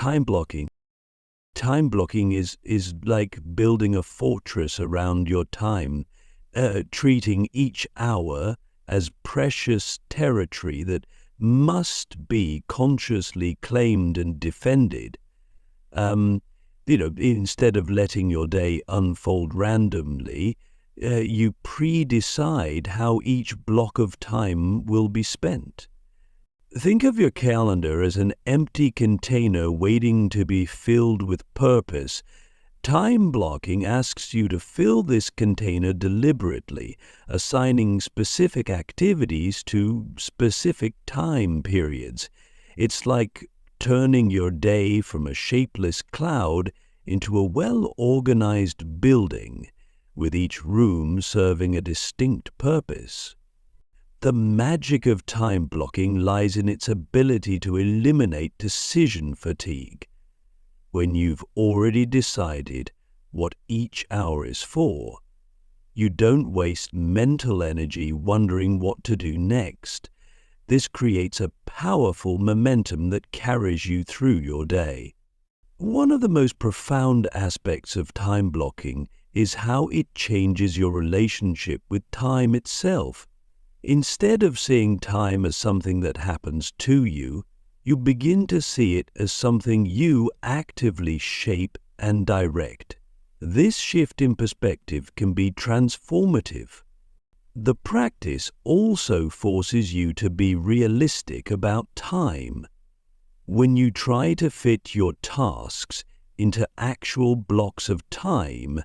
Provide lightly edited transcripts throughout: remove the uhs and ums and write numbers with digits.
time blocking. Time blocking is like building a fortress around your time, treating each hour as precious territory that must be consciously claimed and defended. Instead of letting your day unfold randomly, you pre-decide how each block of time will be spent. Think of your calendar as an empty container waiting to be filled with purpose. Time blocking asks you to fill this container deliberately, assigning specific activities to specific time periods. It's like turning your day from a shapeless cloud into a well-organized building, with each room serving a distinct purpose. The magic of time blocking lies in its ability to eliminate decision fatigue. When you've already decided what each hour is for, you don't waste mental energy wondering what to do next. This creates a powerful momentum that carries you through your day. One of the most profound aspects of time blocking is how it changes your relationship with time itself. Instead of seeing time as something that happens to you, you begin to see it as something you actively shape and direct. This shift in perspective can be transformative. The practice also forces you to be realistic about time. When you try to fit your tasks into actual blocks of time,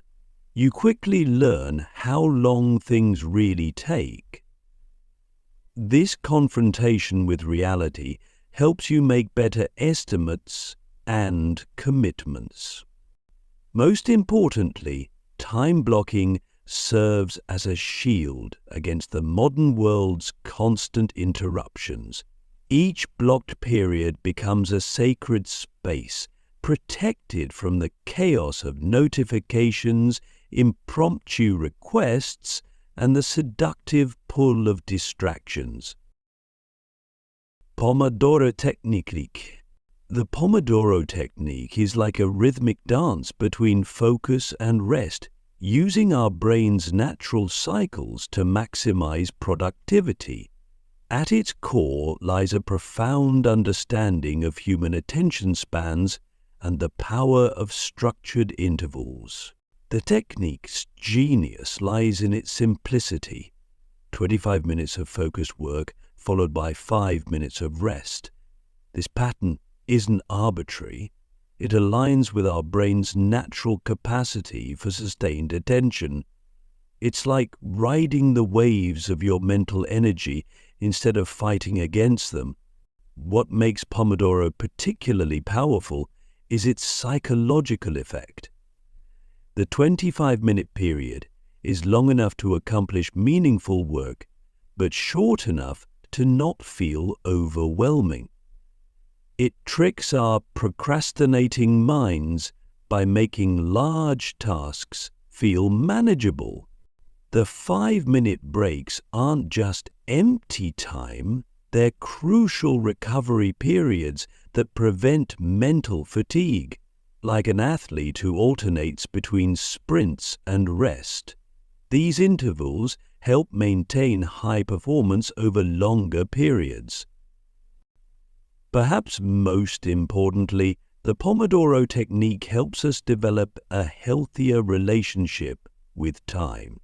you quickly learn how long things really take. This confrontation with reality helps you make better estimates and commitments. Most importantly, time blocking serves as a shield against the modern world's constant interruptions. Each blocked period becomes a sacred space, protected from the chaos of notifications, impromptu requests, and the seductive pull of distractions. Pomodoro technique. The Pomodoro technique is like a rhythmic dance between focus and rest, using our brain's natural cycles to maximize productivity. At its core lies a profound understanding of human attention spans and the power of structured intervals. The technique's genius lies in its simplicity. 25 minutes of focused work followed by 5 minutes of rest. This pattern isn't arbitrary. It aligns with our brain's natural capacity for sustained attention. It's like riding the waves of your mental energy instead of fighting against them. What makes Pomodoro particularly powerful is its psychological effect. The 25-minute period is long enough to accomplish meaningful work, but short enough to not feel overwhelming. It tricks our procrastinating minds by making large tasks feel manageable. The 5-minute breaks aren't just empty time, they're crucial recovery periods that prevent mental fatigue, like an athlete who alternates between sprints and rest. These intervals help maintain high performance over longer periods. Perhaps most importantly, the Pomodoro technique helps us develop a healthier relationship with time.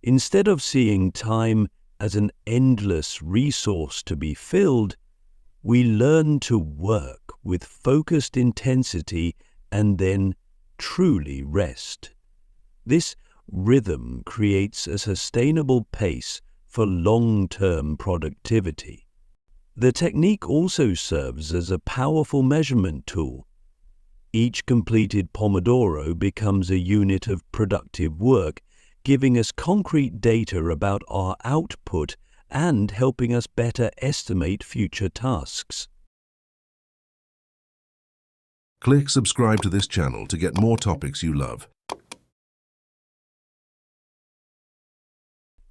Instead of seeing time as an endless resource to be filled, we learn to work with focused intensity and then truly rest. This rhythm creates a sustainable pace for long-term productivity. The technique also serves as a powerful measurement tool. Each completed Pomodoro becomes a unit of productive work, giving us concrete data about our output and helping us better estimate future tasks. Click subscribe to this channel to get more topics you love.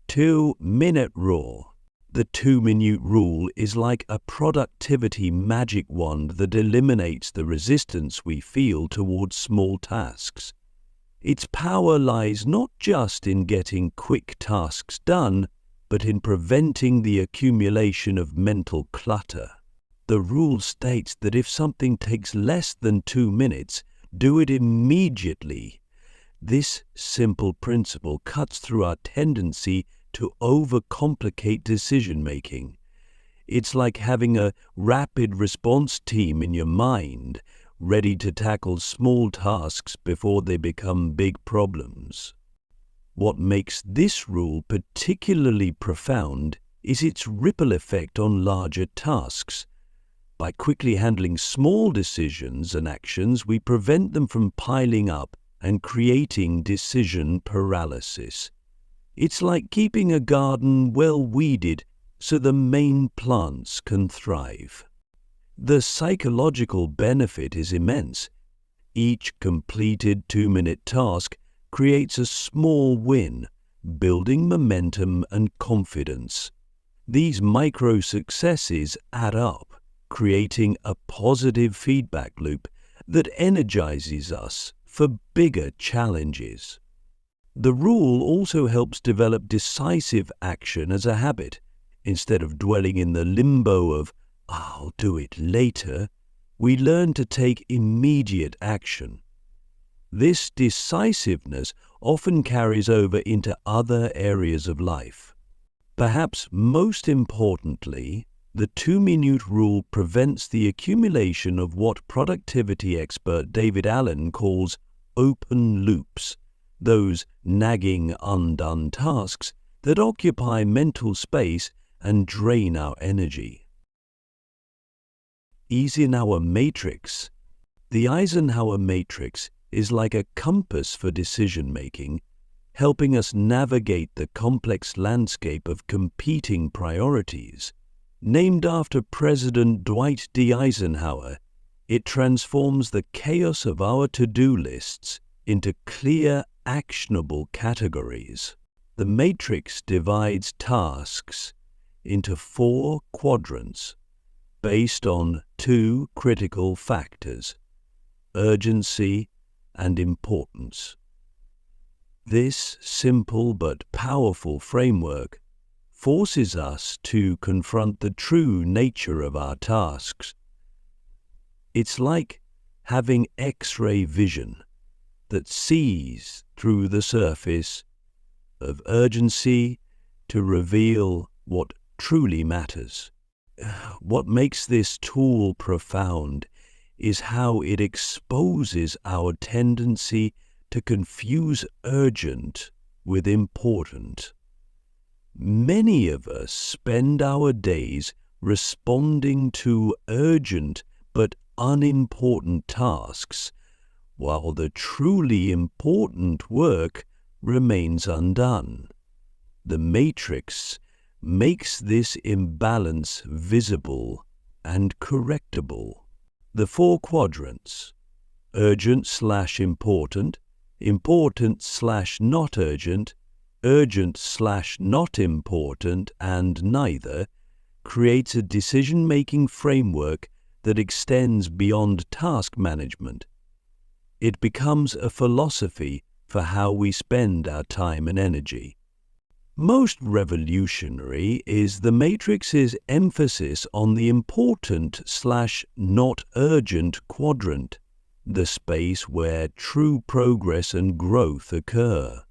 2-minute rule. The 2-minute rule is like a productivity magic wand that eliminates the resistance we feel towards small tasks. Its power lies not just in getting quick tasks done, but in preventing the accumulation of mental clutter. The rule states that if something takes less than 2 minutes, do it immediately. This simple principle cuts through our tendency to overcomplicate decision-making. It's like having a rapid response team in your mind, ready to tackle small tasks before they become big problems. What makes this rule particularly profound is its ripple effect on larger tasks. By quickly handling small decisions and actions, we prevent them from piling up and creating decision paralysis. It's like keeping a garden well weeded so the main plants can thrive. The psychological benefit is immense. Each completed 2-minute task creates a small win, building momentum and confidence. These micro successes add up, creating a positive feedback loop that energizes us for bigger challenges. The rule also helps develop decisive action as a habit. Instead of dwelling in the limbo of, "I'll do it later," we learn to take immediate action. This decisiveness often carries over into other areas of life. Perhaps most importantly, the 2-minute rule prevents the accumulation of what productivity expert David Allen calls open loops, those nagging undone tasks that occupy mental space and drain our energy. Eisenhower matrix. The Eisenhower matrix is like a compass for decision-making, helping us navigate the complex landscape of competing priorities. Named after President Dwight D. Eisenhower, it transforms the chaos of our to-do lists into clear, actionable categories. The matrix divides tasks into 4 quadrants based on 2 critical factors: urgency and importance. This simple but powerful framework forces us to confront the true nature of our tasks. It's like having X-ray vision that sees through the surface of urgency to reveal what truly matters. What makes this tool profound is how it exposes our tendency to confuse urgent with important. Many of us spend our days responding to urgent but unimportant tasks, while the truly important work remains undone. The matrix makes this imbalance visible and correctable. The 4 quadrants: urgent/important, important/not urgent, urgent/not important, and neither, creates a decision-making framework that extends beyond task management. It becomes a philosophy for how we spend our time and energy. Most revolutionary is the matrix's emphasis on the important/not urgent quadrant, the space where true progress and growth occur.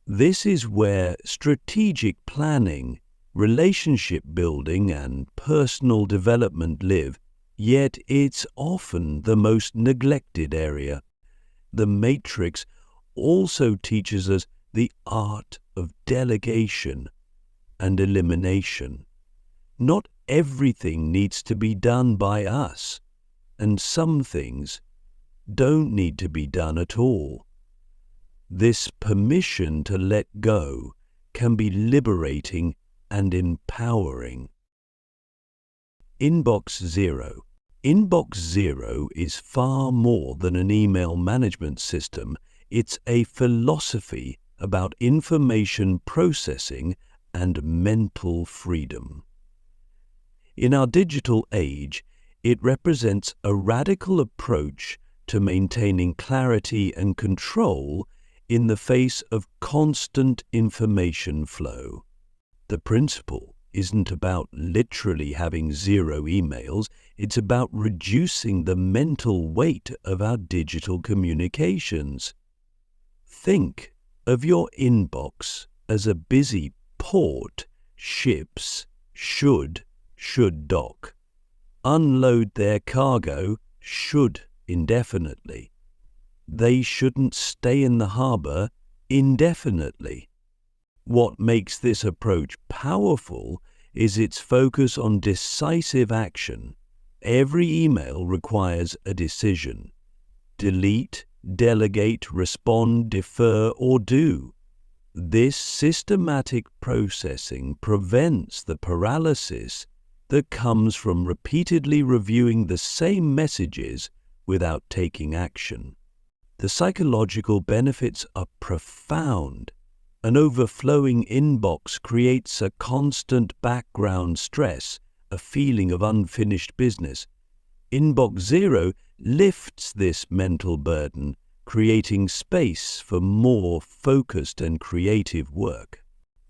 This is where strategic planning, relationship building, and personal development live, yet it's often the most neglected area. The matrix also teaches us the art of delegation and elimination. Not everything needs to be done by us, and some things don't need to be done at all. This permission to let go can be liberating and empowering. Inbox Zero. Inbox Zero is far more than an email management system. It's a philosophy about information processing and mental freedom. In our digital age, it represents a radical approach to maintaining clarity and control in the face of constant information flow. The principle isn't about literally having zero emails, it's about reducing the mental weight of our digital communications. Think of your inbox as a busy port ships should dock. Unload their cargo should indefinitely. They shouldn't stay in the harbor indefinitely. What makes this approach powerful is its focus on decisive action. Every email requires a decision. Delete, delegate, respond, defer, or do. This systematic processing prevents the paralysis that comes from repeatedly reviewing the same messages without taking action. The psychological benefits are profound. An overflowing inbox creates a constant background stress, a feeling of unfinished business. Inbox zero lifts this mental burden, creating space for more focused and creative work.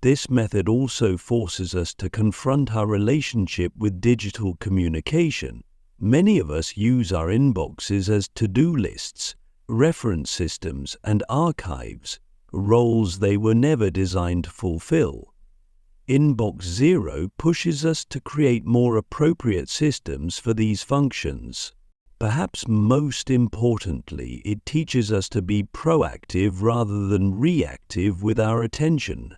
This method also forces us to confront our relationship with digital communication. Many of us use our inboxes as to-do lists, reference systems, and archives, roles they were never designed to fulfill. Inbox zero pushes us to create more appropriate systems for these functions. Perhaps most importantly, it teaches us to be proactive rather than reactive with our attention.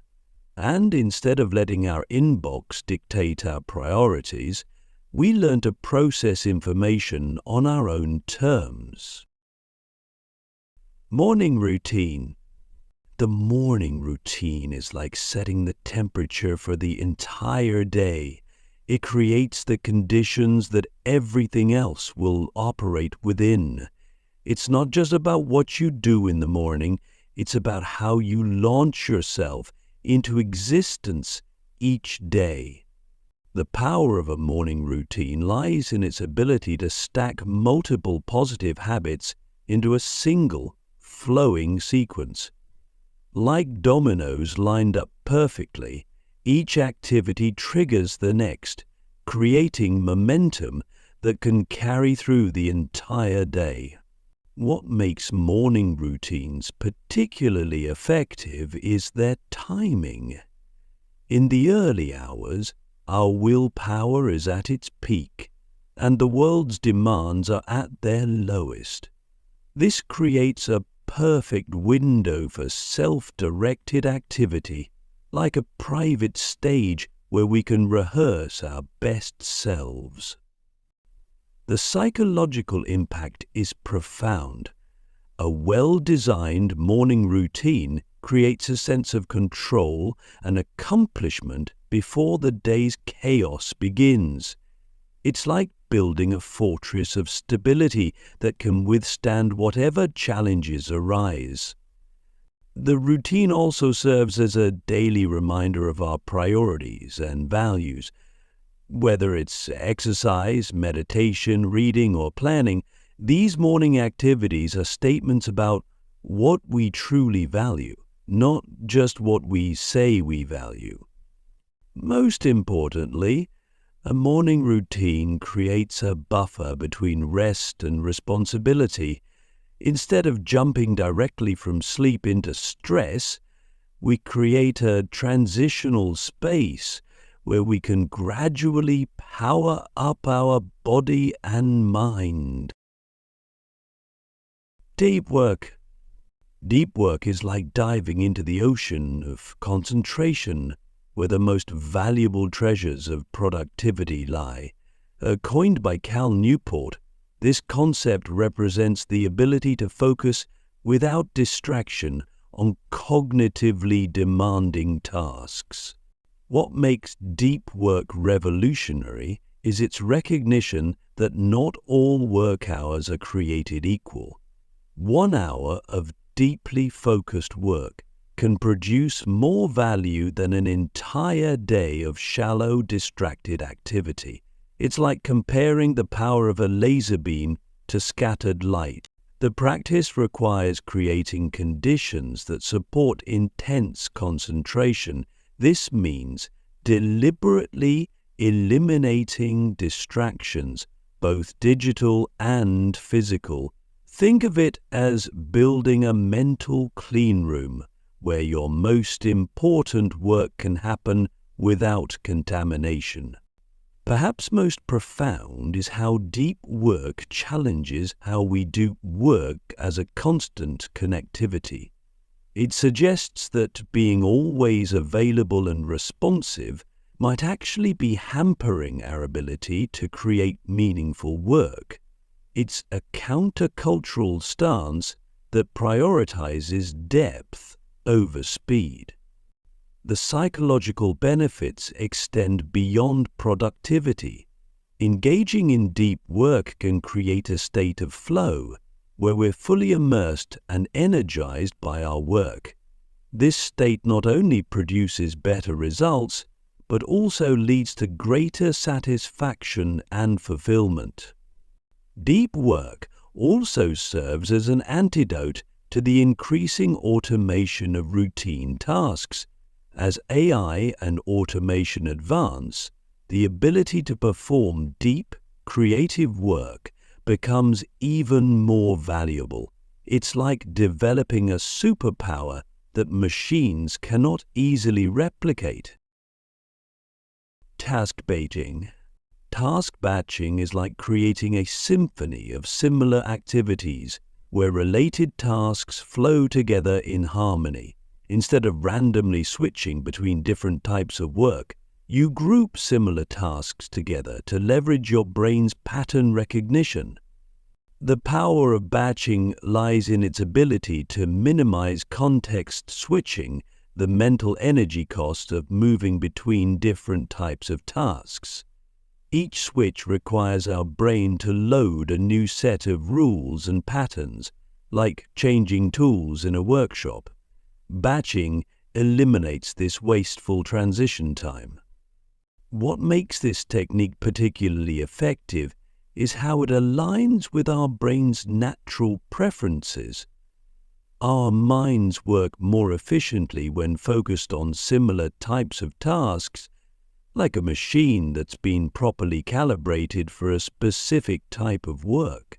And instead of letting our inbox dictate our priorities, we learn to process information on our own terms. Morning routine. The morning routine is like setting the temperature for the entire day. It creates the conditions that everything else will operate within. It's not just about what you do in the morning, it's about how you launch yourself into existence each day. The power of a morning routine lies in its ability to stack multiple positive habits into a single, flowing sequence. Like dominoes lined up perfectly, each activity triggers the next, creating momentum that can carry through the entire day. What makes morning routines particularly effective is their timing. In the early hours, our willpower is at its peak, and the world's demands are at their lowest. This creates a perfect window for self-directed activity, like a private stage where we can rehearse our best selves. The psychological impact is profound. A well-designed morning routine creates a sense of control and accomplishment before the day's chaos begins. It's like building a fortress of stability that can withstand whatever challenges arise. The routine also serves as a daily reminder of our priorities and values. Whether it's exercise, meditation, reading, or planning, these morning activities are statements about what we truly value, not just what we say we value. Most importantly, a morning routine creates a buffer between rest and responsibility. Instead of jumping directly from sleep into stress, we create a transitional space where we can gradually power up our body and mind. Deep work. Deep work is like diving into the ocean of concentration, where the most valuable treasures of productivity lie. Coined by Cal Newport, this concept represents the ability to focus without distraction on cognitively demanding tasks. What makes deep work revolutionary is its recognition that not all work hours are created equal. 1 hour of deeply focused work can produce more value than an entire day of shallow, distracted activity. It's like comparing the power of a laser beam to scattered light. The practice requires creating conditions that support intense concentration. This means deliberately eliminating distractions, both digital and physical. Think of it as building a mental clean room where your most important work can happen without contamination. Perhaps most profound is how deep work challenges how we do work as a constant connectivity. It suggests that being always available and responsive might actually be hampering our ability to create meaningful work. It's a countercultural stance that prioritizes depth over speed. The psychological benefits extend beyond productivity. Engaging in deep work can create a state of flow where we're fully immersed and energized by our work. This state not only produces better results, but also leads to greater satisfaction and fulfillment. Deep work also serves as an antidote to the increasing automation of routine tasks. As AI and automation advance, the ability to perform deep, creative work becomes even more valuable. It's like developing a superpower that machines cannot easily replicate. Task batching. Task batching is like creating a symphony of similar activities where related tasks flow together in harmony. Instead of randomly switching between different types of work, you group similar tasks together to leverage your brain's pattern recognition. The power of batching lies in its ability to minimize context switching, the mental energy cost of moving between different types of tasks. Each switch requires our brain to load a new set of rules and patterns, like changing tools in a workshop. Batching eliminates this wasteful transition time. What makes this technique particularly effective is how it aligns with our brain's natural preferences. Our minds work more efficiently when focused on similar types of tasks, like a machine that's been properly calibrated for a specific type of work.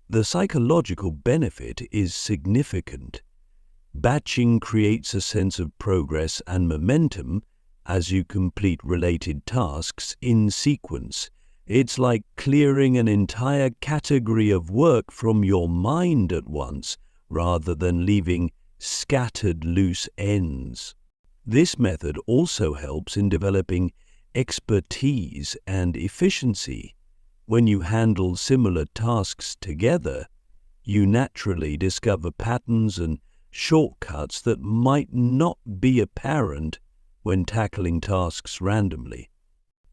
The psychological benefit is significant. Batching creates a sense of progress and momentum as you complete related tasks in sequence. It's like clearing an entire category of work from your mind at once, rather than leaving scattered loose ends. This method also helps in developing expertise and efficiency. When you handle similar tasks together, you naturally discover patterns and shortcuts that might not be apparent when tackling tasks randomly.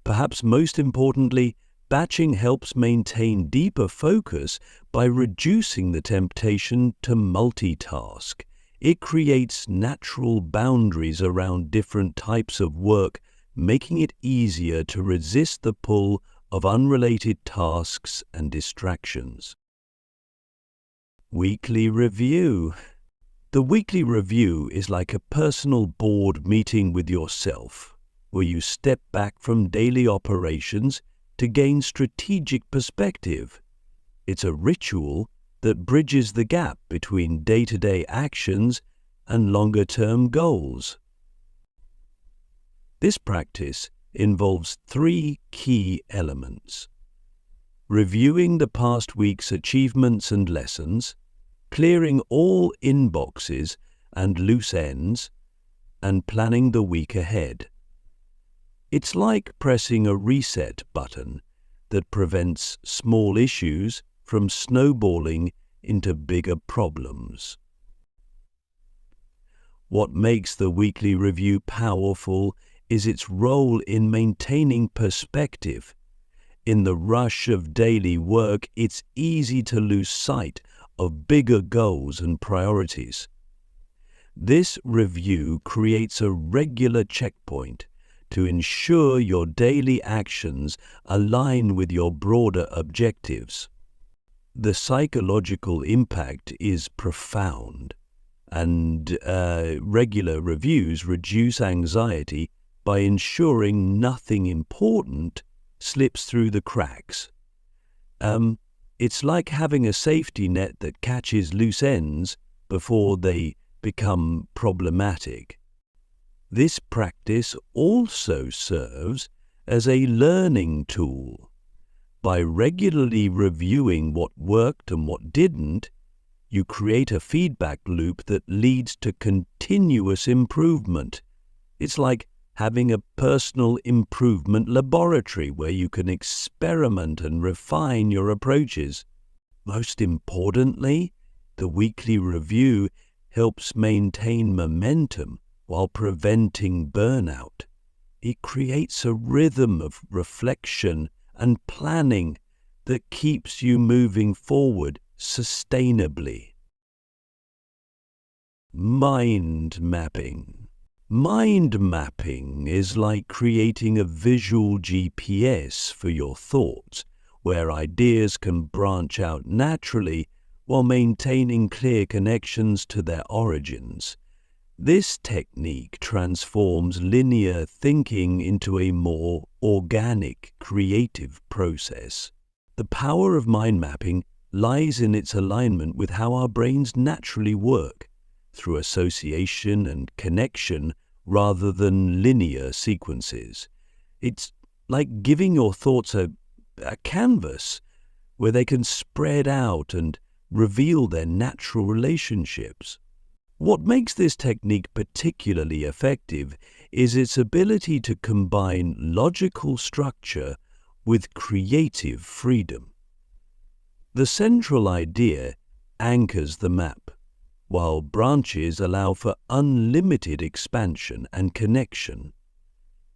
Perhaps most importantly, batching helps maintain deeper focus by reducing the temptation to multitask. It creates natural boundaries around different types of work, making it easier to resist the pull of unrelated tasks and distractions. Weekly review. The weekly review is like a personal board meeting with yourself, where you step back from daily operations to gain strategic perspective. It's a ritual that bridges the gap between day-to-day actions and longer-term goals. This practice involves 3 key elements: reviewing the past week's achievements and lessons, clearing all inboxes and loose ends, and planning the week ahead. It's like pressing a reset button that prevents small issues from snowballing into bigger problems. What makes the weekly review powerful is its role in maintaining perspective. In the rush of daily work, it's easy to lose sight of bigger goals and priorities. This review creates a regular checkpoint to ensure your daily actions align with your broader objectives. The psychological impact is profound, and regular reviews reduce anxiety by ensuring nothing important slips through the cracks. It's like having a safety net that catches loose ends before they become problematic. This practice also serves as a learning tool. By regularly reviewing what worked and what didn't, you create a feedback loop that leads to continuous improvement. It's like having a personal improvement laboratory where you can experiment and refine your approaches. Most importantly, the weekly review helps maintain momentum while preventing burnout. It creates a rhythm of reflection and planning that keeps you moving forward sustainably. Mind mapping. Mind mapping is like creating a visual GPS for your thoughts, where ideas can branch out naturally while maintaining clear connections to their origins. This technique transforms linear thinking into a more organic, creative process. The power of mind mapping lies in its alignment with how our brains naturally work, through association and connection rather than linear sequences. It's like giving your thoughts a canvas where they can spread out and reveal their natural relationships. What makes this technique particularly effective is its ability to combine logical structure with creative freedom. The central idea anchors the map, while branches allow for unlimited expansion and connection.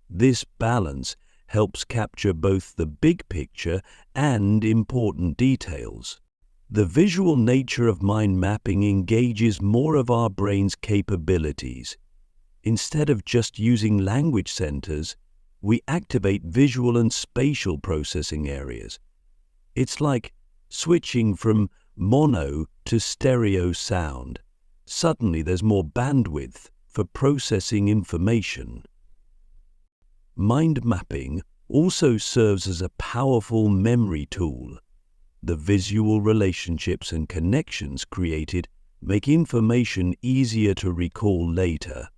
This balance helps capture both the big picture and important details. The visual nature of mind mapping engages more of our brain's capabilities. Instead of just using language centers, we activate visual and spatial processing areas. It's like switching from mono to stereo sound. Suddenly there's more bandwidth for processing information. Mind mapping also serves as a powerful memory tool. The visual relationships and connections created make information easier to recall later.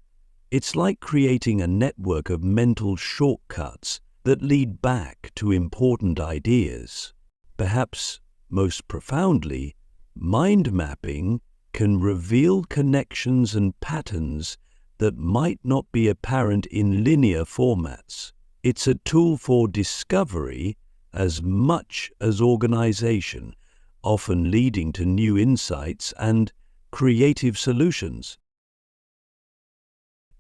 It's like creating a network of mental shortcuts that lead back to important ideas. Perhaps most profoundly, mind mapping can reveal connections and patterns that might not be apparent in linear formats. It's a tool for discovery as much as organization, often leading to new insights and creative solutions.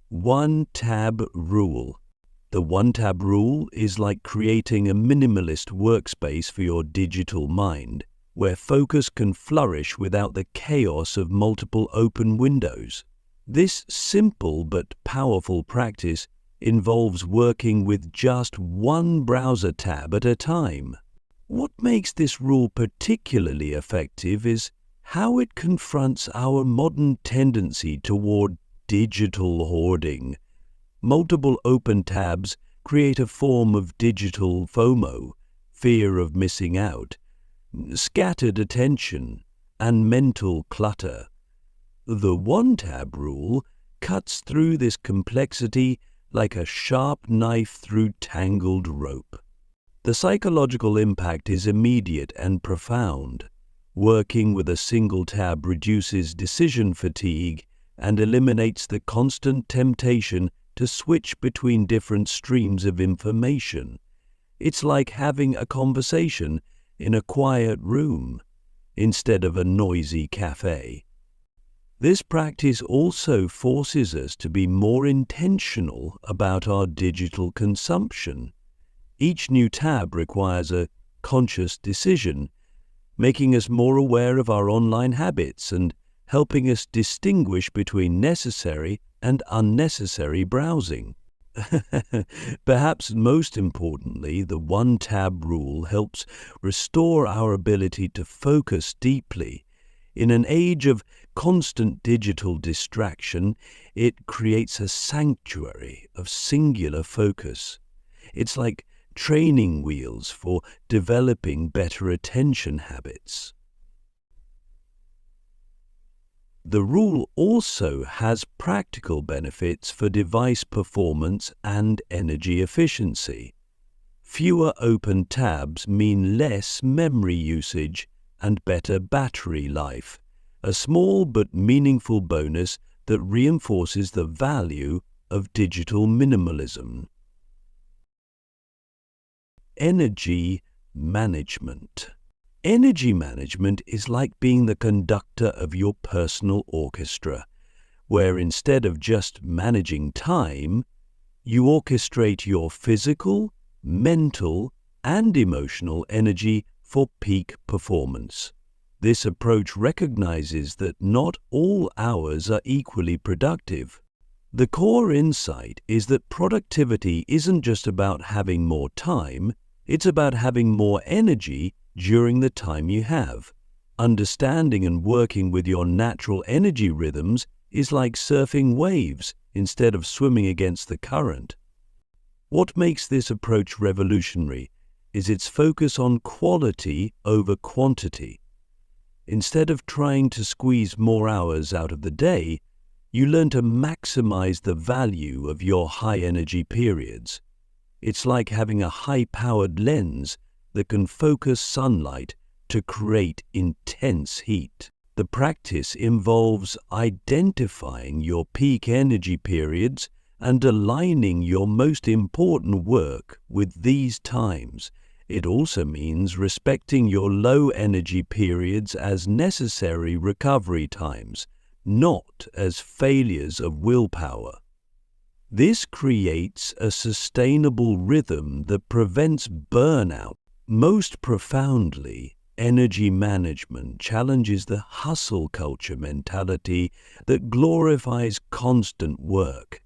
One-tab rule. The one-tab rule is like creating a minimalist workspace for your digital mind, where focus can flourish without the chaos of multiple open windows. This simple but powerful practice involves working with just one browser tab at a time. What makes this rule particularly effective is how it confronts our modern tendency toward digital hoarding. Multiple open tabs create a form of digital FOMO, fear of missing out, scattered attention, and mental clutter. The one-tab rule cuts through this complexity like a sharp knife through tangled rope. The psychological impact is immediate and profound. Working with a single tab reduces decision fatigue and eliminates the constant temptation to switch between different streams of information. It's like having a conversation in a quiet room instead of a noisy cafe. This practice also forces us to be more intentional about our digital consumption. Each new tab requires a conscious decision, making us more aware of our online habits and helping us distinguish between necessary and unnecessary browsing. Perhaps most importantly, the one-tab rule helps restore our ability to focus deeply. In an age of constant digital distraction, it creates a sanctuary of singular focus. It's like training wheels for developing better attention habits. The rule also has practical benefits for device performance and energy efficiency. Fewer open tabs mean less memory usage and better battery life, a small but meaningful bonus that reinforces the value of digital minimalism. Energy management. Energy management is like being the conductor of your personal orchestra, where instead of just managing time, you orchestrate your physical, mental, and emotional energy for peak performance. This approach recognizes that not all hours are equally productive. The core insight is that productivity isn't just about having more time, it's about having more energy during the time you have. Understanding and working with your natural energy rhythms is like surfing waves instead of swimming against the current. What makes this approach revolutionary is its focus on quality over quantity. Instead of trying to squeeze more hours out of the day, you learn to maximize the value of your high-energy periods. It's like having a high-powered lens that can focus sunlight to create intense heat. The practice involves identifying your peak energy periods and aligning your most important work with these times. It also means respecting your low energy periods as necessary recovery times, not as failures of willpower. This creates a sustainable rhythm that prevents burnout. Most profoundly, energy management challenges the hustle culture mentality that glorifies constant work.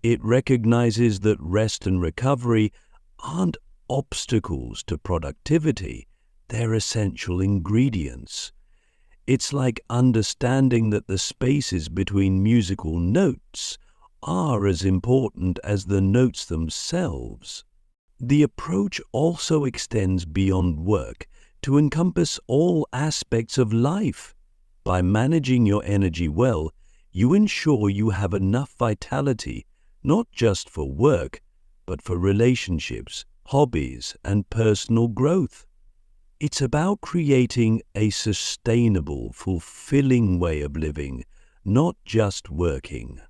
It recognizes that rest and recovery aren't obstacles to productivity, they're essential ingredients. It's like understanding that the spaces between musical notes are as important as the notes themselves. The approach also extends beyond work to encompass all aspects of life. By managing your energy well, you ensure you have enough vitality, not just for work, but for relationships, hobbies, and personal growth. It's about creating a sustainable, fulfilling way of living, not just working.